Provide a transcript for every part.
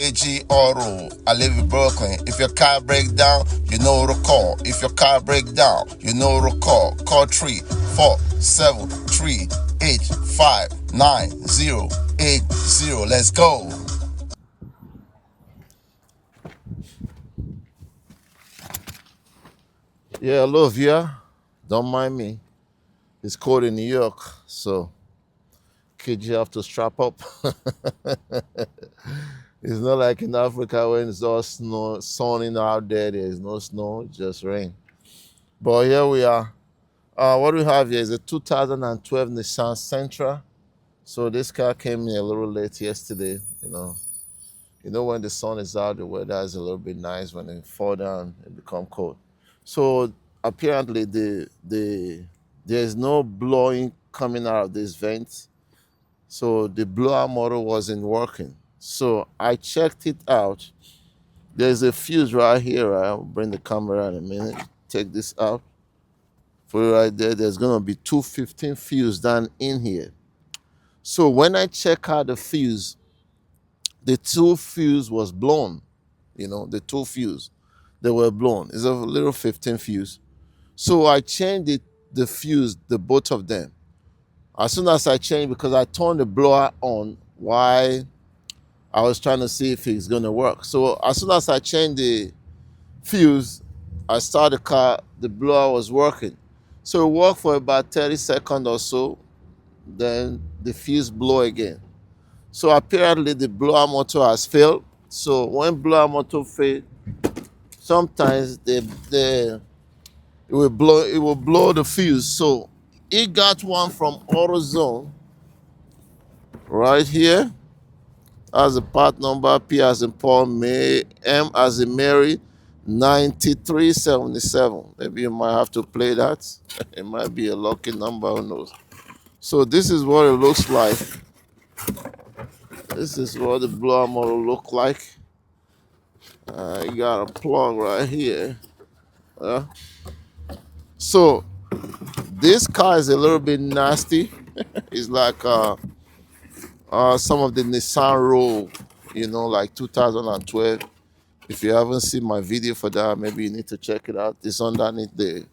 AG Auto. I live in Brooklyn. If your car break down, you know to call. If your car break down, you know to call. Call 347-385-9080. Let's go. Yeah, hello, viewer. Don't mind me. It's cold in New York, so kids, you have to strap up. It's not like in Africa when it's all snow, sunning out there. There is no snow, just rain. But here we are. What we have here is a 2012 Nissan Sentra. So this car came in a little late yesterday. You know when the sun is out, the weather is a little bit nice. When it fall down, it become cold. So apparently there's no blowing coming out of this vent. So the blower motor wasn't working. So I checked it out. There's a fuse right here. I'll bring the camera in a minute. Take this out. For it right there, there's gonna be 215 fuse down in here. So when I check out the fuse, the two fuse was blown. The two fuse, they were blown. It's a little 15 fuse. So I changed the fuse, the both of them. As soon as I changed, because I turned the blower on while I was trying to see if it's gonna work. So as soon as I changed the fuse, I started the car, the blower was working. So it worked for about 30 seconds or so, then the fuse blew again. So apparently the blower motor has failed. So when blower motor fail, sometimes it will blow the fuse. So it got one from AutoZone right here. As a part number, P as in Paul, M as in Mary, 9377. Maybe you might have to play that. It might be a lucky number, who knows. So this is what it looks like. This is what the blower motor look like. You got a plug right here. So this car is a little bit nasty. It's like some of the Nissan Rogue, like 2012. If you haven't seen my video for that, maybe you need to check it out. It's underneath the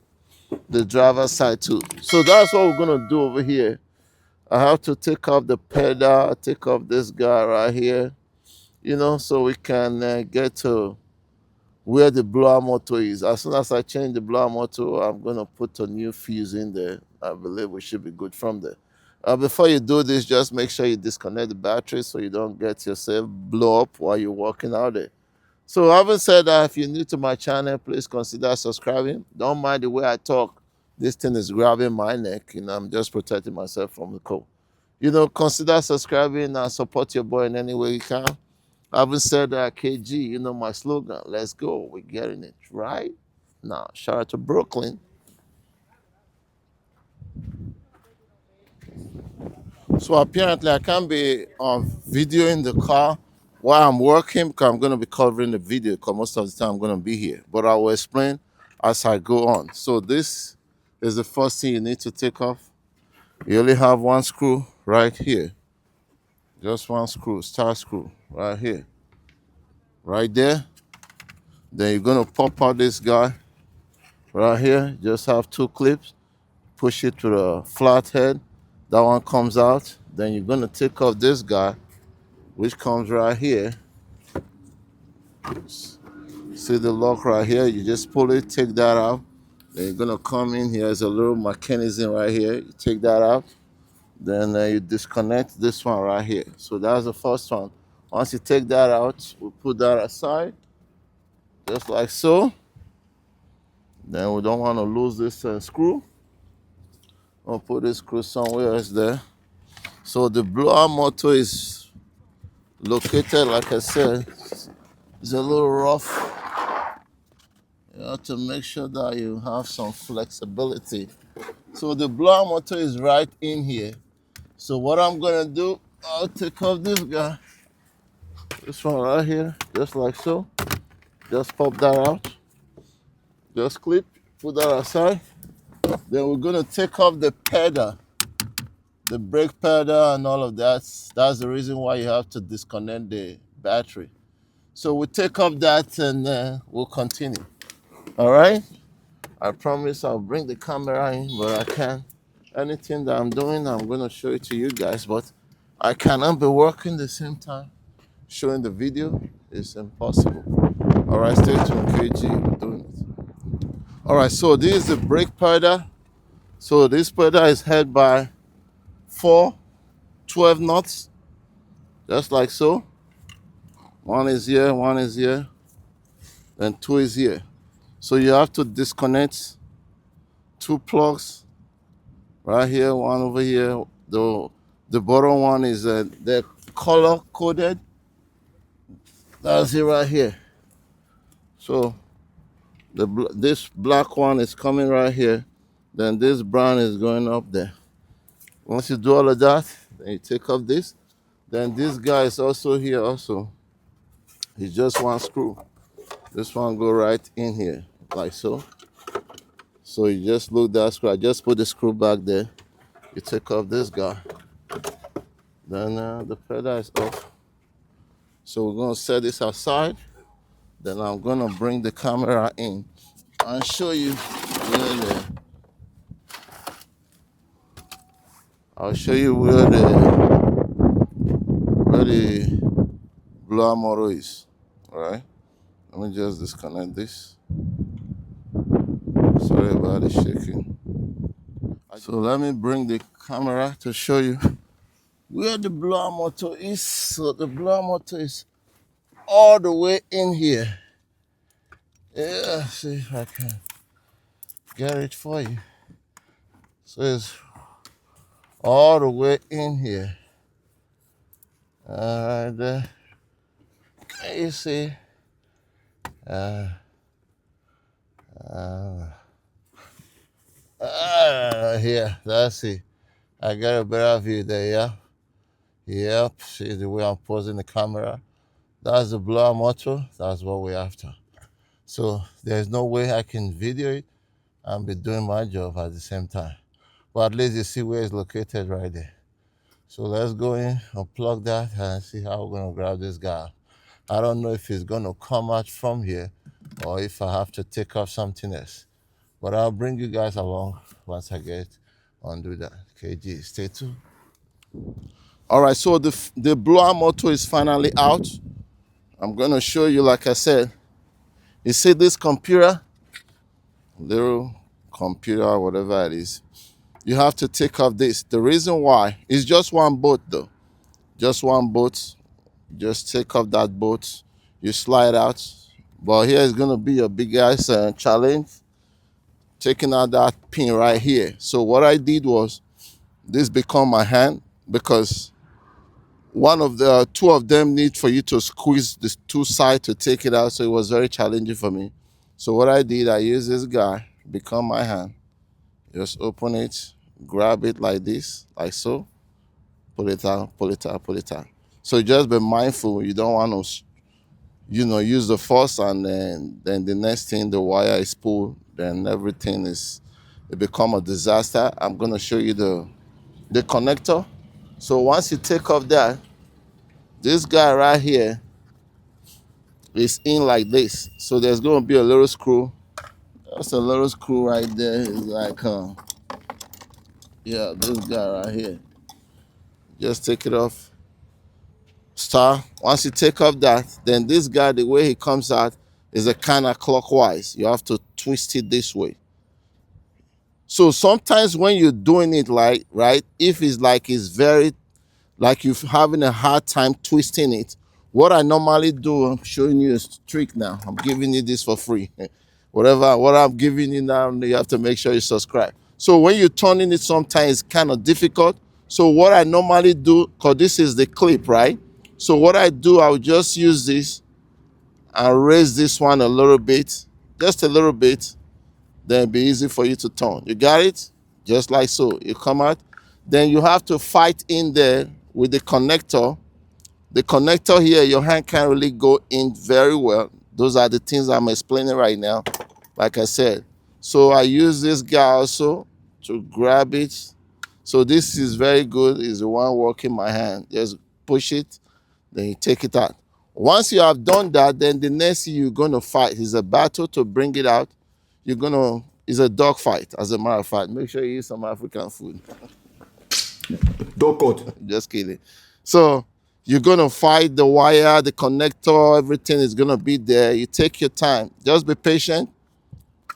driver's side too. So that's what we're gonna do over here. I have to take off the pedal, take off this guy right here, so we can get to where the blower motor is. As soon as I change the blower motor, I'm gonna put a new fuse in there. I believe we should be good from there. Before you do this, just make sure you disconnect the battery so you don't get yourself blow up while you're walking out there. So having said that, if you're new to my channel, please consider subscribing. Don't mind the way I talk. This thing is grabbing my neck. I'm just protecting myself from the cold. Consider subscribing and support your boy in any way you can. Having said that, KG, my slogan, let's go. We're getting it right now. Shout out to Brooklyn. So apparently I can't be videoing the car while I'm working because I'm going to be covering the video because most of the time I'm going to be here. But I will explain as I go on. So this is the first thing you need to take off. You only have one screw right here. Just one screw, star screw right here. Right there. Then you're going to pop out this guy right here. Just have two clips. Push it to the flat head. That one comes out. Then you're going to take off this guy, which comes right here. See the lock right here? You just pull it, take that out. Then you're going to come in here. There's a little mechanism right here. You take that out. Then you disconnect this one right here. So that's the first one. Once you take that out, we put that aside, just like so. Then we don't want to lose this screw. I'll put this screw somewhere else there. So the blower motor is located, like I said, it's a little rough. You have to make sure that you have some flexibility. So the blower motor is right in here. So what I'm gonna do, I'll take off this guy. This one right here, just like so. Just pop that out. Just clip, put that aside. Then we're gonna take off the pedal, the brake pedal and all of that. That's the reason why you have to disconnect the battery. So we'll take off that and we'll continue. All right. I promise I'll bring the camera in, but I can't. Anything that I'm doing, I'm going to show it to you guys, but I cannot be working the same time showing the video. It's impossible. All right, stay tuned, KG. We're doing it. All right, so this is the brake pedal. So this pedal is held by 4 12 knots, just like so. One is here, and two is here. So you have to disconnect 2 plugs right here, one over here. The bottom one is they're color coded. That's it right here. So this black one is coming right here. Then this brown is going up there. Once you do all of that, then you take off this. Then this guy is also here also. It's just one screw. This one go right in here, like so. So you just look that screw. I just put the screw back there. You take off this guy. Then the pedal is off. So we're gonna set this aside. Then I'm gonna bring the camera in and show you I'll show you where the blower motor is. All right. Let me just disconnect this. Sorry about the shaking. So let me bring the camera to show you where the blower motor is. So the blower motor is all the way in here. Yeah, see if I can get it for you. So it's all the way in here. All right there. Can you see? Here, that's it. I got a better view there, yeah? Yep, see the way I'm posing the camera. That's the blower motor. That's what we're after. So there's no way I can video it and be doing my job at the same time. But at least you see where it's located right there. So let's go in, unplug that, and see how we're going to grab this guy. I don't know if it's going to come out from here or if I have to take off something else. But I'll bring you guys along once I get undo that. KG, stay tuned. All right, so the blower motor is finally out. I'm going to show you, like I said. You see this computer? Little computer, whatever it is. You have to take off this. The reason why is just one bolt though. Just one bolt. Just take off that bolt. You slide out. But here is going to be a big ass challenge. Taking out that pin right here. So what I did was this become my hand because two of them need for you to squeeze the two sides to take it out. So it was very challenging for me. So what I did, I used this guy, become my hand. Just open it, grab it like this, like so. Pull it out, pull it out, pull it out. So just be mindful. You don't want to, use the force and then the next thing, the wire is pulled. Then everything it become a disaster. I'm going to show you the connector. So once you take off that, this guy right here is in like this. So there's going to be a little screw. That's a little screw right there. It's like, this guy right here. Just take it off. Once you take off that, then this guy, the way he comes out is a kind of clockwise. You have to twist it this way. So sometimes when you're doing it right, if it's very, like you're having a hard time twisting it, what I normally do, I'm showing you a trick now. I'm giving you this for free. What I'm giving you now, you have to make sure you subscribe. So when you're turning it, sometimes it's kind of difficult. So what I normally do, because this is the clip, right? So what I do, I'll just use this and raise this one a little bit, just a little bit. Then it'll be easy for you to turn. You got it? Just like so. You come out. Then you have to fight in there with the connector. The connector here, your hand can't really go in very well. Those are the things I'm explaining right now, like I said. So I use this guy also to grab it. So this is very good. It's the one working my hand. Just push it, then you take it out. Once you have done that, then the next thing you're going to fight is a battle to bring it out. It's a dog fight, as a matter of fact. Make sure you eat some African food. Dog court. Just kidding. So you're going to fight the wire, the connector, everything is going to be there. You take your time. Just be patient.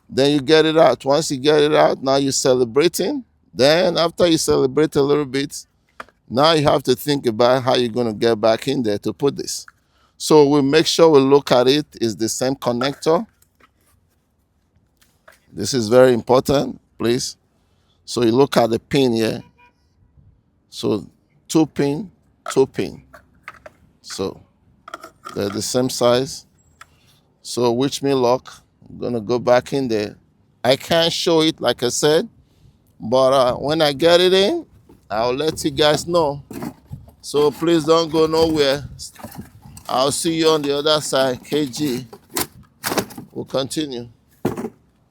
Then you get it out. Once you get it out, now you're celebrating. Then after you celebrate a little bit, now you have to think about how you're going to get back in there to put this. So we make sure we look at it. It's the same connector. This is very important, please. So you look at the pin here. So two pin, two pin. So they're the same size. So which means lock. I'm gonna go back in there. I can't show it like I said, but when I get it in, I'll let you guys know. So please don't go nowhere. I'll see you on the other side. KG. We'll continue.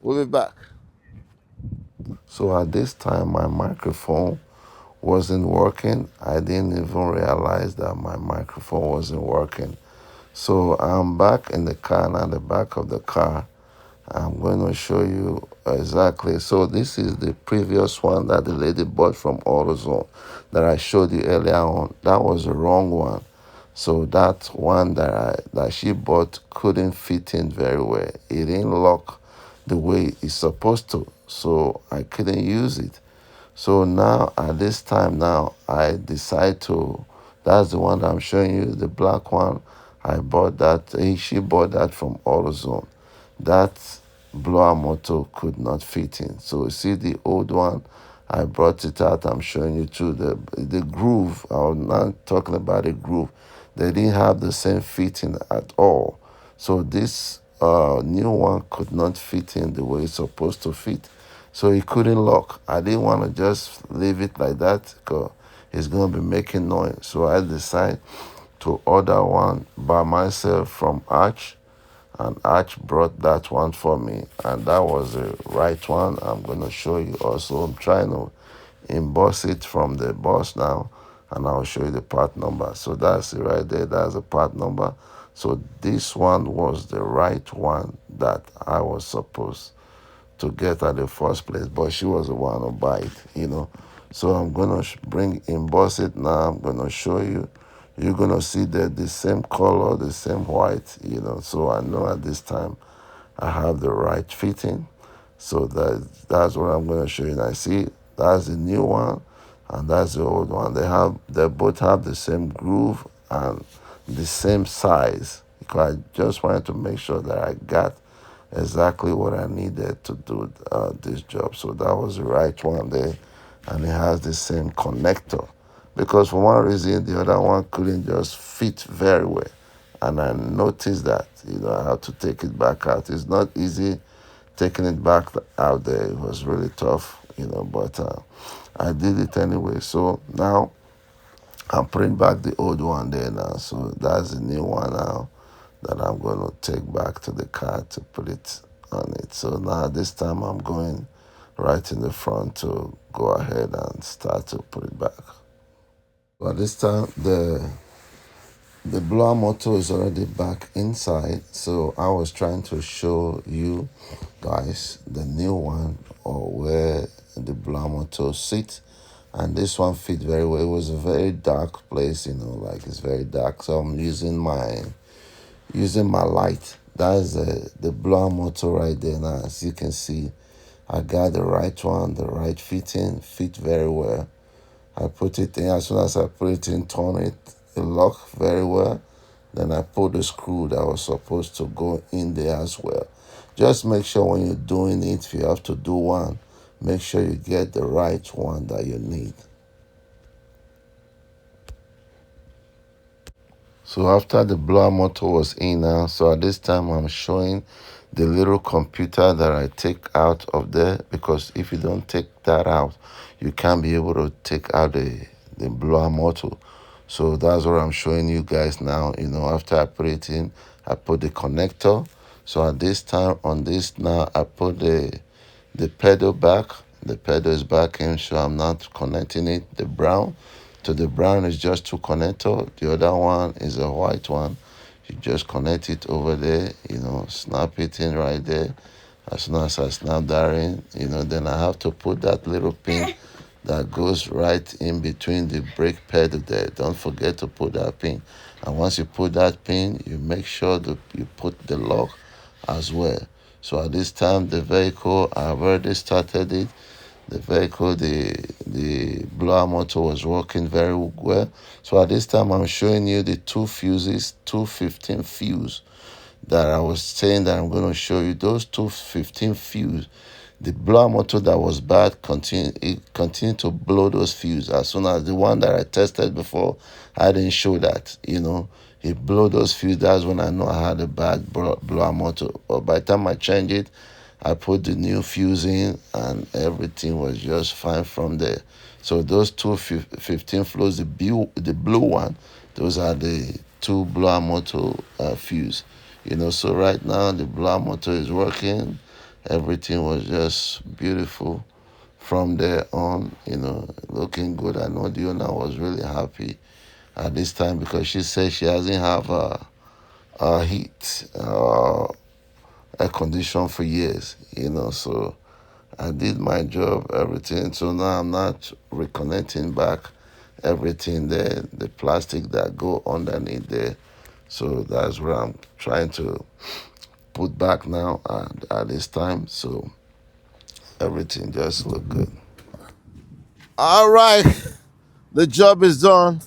We'll be back. So at this time, my microphone wasn't working. I didn't even realize that my microphone wasn't working. So I'm back in the car now, the back of the car. I'm going to show you exactly. So this is the previous one that the lady bought from AutoZone that I showed you earlier on. That was the wrong one. So that one that she bought couldn't fit in very well. It didn't lock the way it's supposed to. So I couldn't use it. So now at this time now I decide to, that's the one that I'm showing you, the black one. I bought that, she bought that from AutoZone. That blower motor could not fit in. So you see the old one, I brought it out, I'm showing you too. The groove, I'm not talking about the groove. They didn't have the same fitting at all. So this new one could not fit in the way it's supposed to fit. So it couldn't lock. I didn't want to just leave it like that because it's going to be making noise. So I decided to order one by myself from Arch, and Arch brought that one for me, and that was the right one. I'm going to show you also. I'm trying to emboss it from the boss now, and I'll show you the part number. So that's it right there. That's the part number. So this one was the right one that I was supposed to get at the first place, but she was the one who buy it. So I'm gonna emboss it now. I'm gonna show you. You're gonna see that the same color, the same white. So I know at this time I have the right fitting. So that's what I'm gonna show you. And I see that's the new one, and that's the old one. They both have the same groove and the same size. Because I just wanted to make sure that I got exactly what I needed to do this job. So that was the right one there, and it has the same connector. Because for one reason, the other one couldn't just fit very well. And I noticed that, I had to take it back out. It's not easy taking it back out there. It was really tough, but I did it anyway. So now I'm putting back the old one there now. So that's the new one now that I'm going to take back to the car to put it on it. So now this time I'm going right in the front to go ahead and start to put it back. But this time the blower motor is already back inside. So I was trying to show you guys the new one, or where the blower motor sits. And this one fit very well. It was a very dark place, like it's very dark. So I'm using my light. That's the blower motor right there now. As you can see, I got the right one, the right fitting, fit very well. I put it in. As soon as I put it in, turn it locked very well. Then I put the screw that was supposed to go in there as well. Just make sure when you're doing it, if you have to do one, make sure you get the right one that you need. So after the blower motor was in now, so at this time I'm showing the little computer that I take out of there, because if you don't take that out, you can't be able to take out the blower motor. So that's what I'm showing you guys now. After I put it in, I put the connector. So at this time on this now, I put the pedal back. The pedal is back in, so I'm not connecting it. The brown is just two connector. The other one is a white one. You just connect it over there, snap it in right there. As soon as I snap that in, then I have to put that little pin that goes right in between the brake pedal there. Don't forget to put that pin. And once you put that pin, you make sure that you put the lock as well. So at this time, the vehicle, I've already started it. The vehicle, the blower motor was working very well. So at this time, I'm showing you the two fuses, 215 fuse that I was saying that I'm going to show you. Those 215 fuse, the blower motor that was bad continued to blow those fuse. As soon as the one that I tested before, I didn't show that, it blew those fuse. That's when I know I had a bad blower motor. But by the time I changed it, I put the new fuse in and everything was just fine from there. So those 215 flows, the blue one, those are the two blower motor fuse. So right now the blower motor is working. Everything was just beautiful from there on, looking good. I know the owner was really happy at this time because she said she hasn't have a heat air condition for years, so I did my job, everything. So now I'm not reconnecting back everything there, the plastic that go underneath there. So that's what I'm trying to put back now at this time. So everything just look good. All right, the job is done.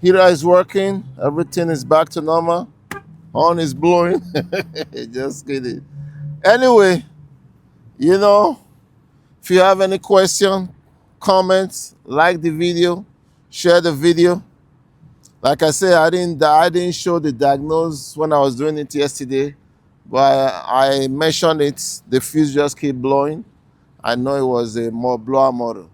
Heater is working. Everything is back to normal. Horn is blowing. Just kidding. Anyway, if you have any question, comments, like the video, share the video. Like I said, I didn't show the diagnose when I was doing it yesterday, but I mentioned it. The fuse just keep blowing. I know it was a more blower model.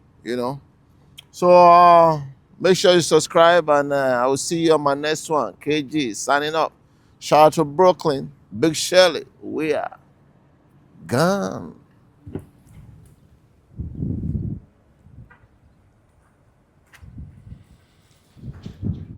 So make sure you subscribe, and I will see you on my next one. KG signing up. Shout out to Brooklyn, Big Shelly. We are gone.